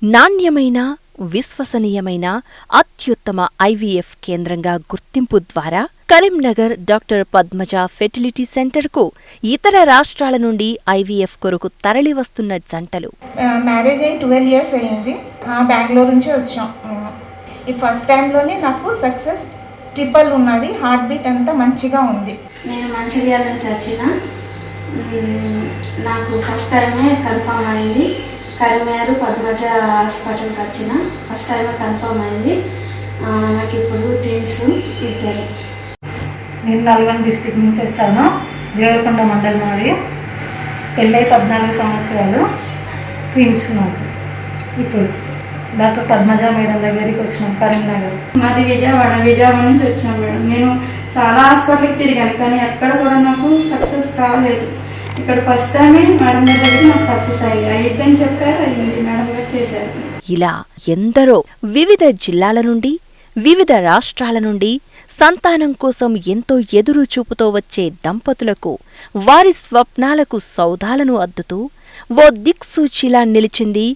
నాణ్యమైన, విశ్వసనీయమైన అత్యుత్తమ ఐవీఎఫ్ కేంద్రంగా గుర్తింపు ద్వారా కరీంనగర్ డాక్టర్ పద్మజ ఫెర్టిలిటీ సెంటర్కు ఇతర రాష్ట్రాల నుండి ఐవీఎఫ్ కొరకు తరలివస్తున్న జంటలు. మ్యారేజ్ అయ్యి 12 years అయ్యింది. బెంగళూరు నుంచి వచ్చాం మేము. ఈ ఫస్ట్ టైంలోనే నాకు సక్సెస్ ట్రిపుల్ ఉన్నది. హార్ట్ బీట్ అంతా మంచిగా ఉంది. నేను మంచిర్యాల నుంచి వచ్చిన, నాకు ఫస్ట్ టైమే కన్ఫర్మ్ అయింది. కరీంనగర్ పద్మజ హాస్పిటల్కి వచ్చిన, ఫస్ట్ టైమే కన్ఫర్మ్ అయింది. నాకు ఇప్పుడు ట్విన్స్ ఇద్దరు. నేను నల్గొండ డిస్ట్రిక్ట్ నుంచి వచ్చాను. దేవరకొండ మండలం మాది. పెళ్ళై 14 సంవత్సరాలు. ట్విన్స్ నాకు. ఇప్పుడు డాక్టర్ పద్మజ మేడం దగ్గరికి వచ్చినాం కరీంనగర్. మాది విజయవాడ నుంచి వచ్చాను మేడం. నేను చాలా హాస్పిటల్కి తిరిగాను, కానీ ఎక్కడ కూడా నాకు సక్సెస్ కాలేదు. ఇక్కడ ఫస్ట్ టైమే మేడం గారి దగ్గర నాకు సక్సెస్ అయ్యింది. అయ్యిద్దని చెప్పారు, అయ్యింది. మేడం గారు చేశారు. ఇలా ఎందరో వివిధ జిల్లాల నుండి, వివిధ రాష్ట్రాల నుండి సంతానం కోసం ఎంతో ఎదురు చూపుతో వచ్చే దంపతులకు వారి స్వప్నాలకు సౌధాలను అద్దుతూ ఓ దిక్సూచిలా నిలిచింది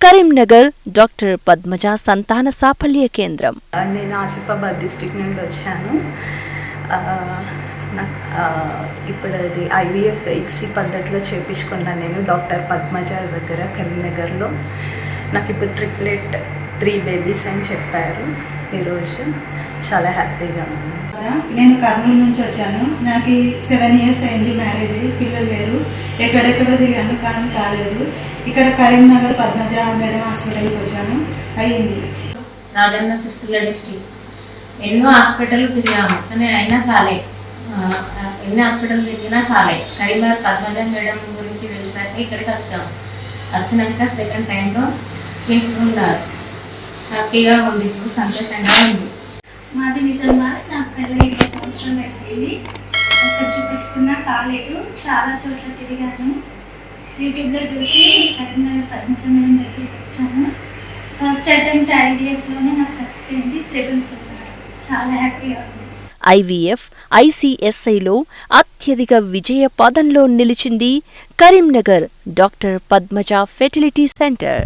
కరీంనగర్ డాక్టర్ పద్మజ సంతాన సాఫల్య కేంద్రం. నేను ఆసిఫాబాద్ డిస్ట్రిక్ట్ నుండి వచ్చాను. ఇప్పుడు అది ఐవీఎఫ్ ఎక్సీ పద్ధతిలో చేయించుకున్నాను నేను డాక్టర్ పద్మజ దగ్గర కరీంనగర్లో. నాకు ఇప్పుడు ట్రిప్లెట్ 3 babies అని చెప్పారు. ఈరోజు చాలా హ్యాపీగా ఉంది. నేను కర్నూలు నుంచి వచ్చాను. నాకు 7 years అయింది మ్యారేజ్ అయ్యి. పిల్లలు లేరు. ఎక్కడెక్కడో తిరిగాను కానీ కాలేదు. ఇక్కడ కరీంనగర్ పద్మజ మేడం హాస్పిటల్కి వచ్చాను, అయ్యింది. రాజన్న సిరిసిల్ల డిస్ట్రిక్ట్ ఎన్నో హాస్పిటల్ తిరిగాము కానీ అయినా కాలే. ఎన్ని హాస్పిటల్ తిరిగినా కాలే. కరీంనగర్ పద్మజ మేడం గురించి తెలిసాక ఇక్కడికి వచ్చాము. వచ్చినాక సెకండ్ టైంలో ట్విన్స్ ఉన్నారు. హ్యాపీగా ఉంది, ఇప్పుడు సంతోషంగా ఉంది. మాది నిజామాబాద్. నాకు పెళ్ళి 20 సంవత్సరాలు అయిపోయింది. అక్కడ చూపెట్టుకున్నా కాలేదు. చాలా చోట్ల తిరిగాను. యూట్యూబ్లో చూసి కరీంనగర్ పద్మజ మేడం దగ్గరికి వచ్చాను. ఫస్ట్ అటెంప్ట్ ఐవీఎఫ్లోనే నాకు సక్సెస్ అయింది. ట్రిపుల్స్ ఉన్నారు. చాలా హ్యాపీగా ఉంది. ఐవీఎఫ్ ఐసీఎస్ఐలో అత్యధిక విజయ పదంలో నిలిచింది Karimnagar doctor Padmaja fertility centre.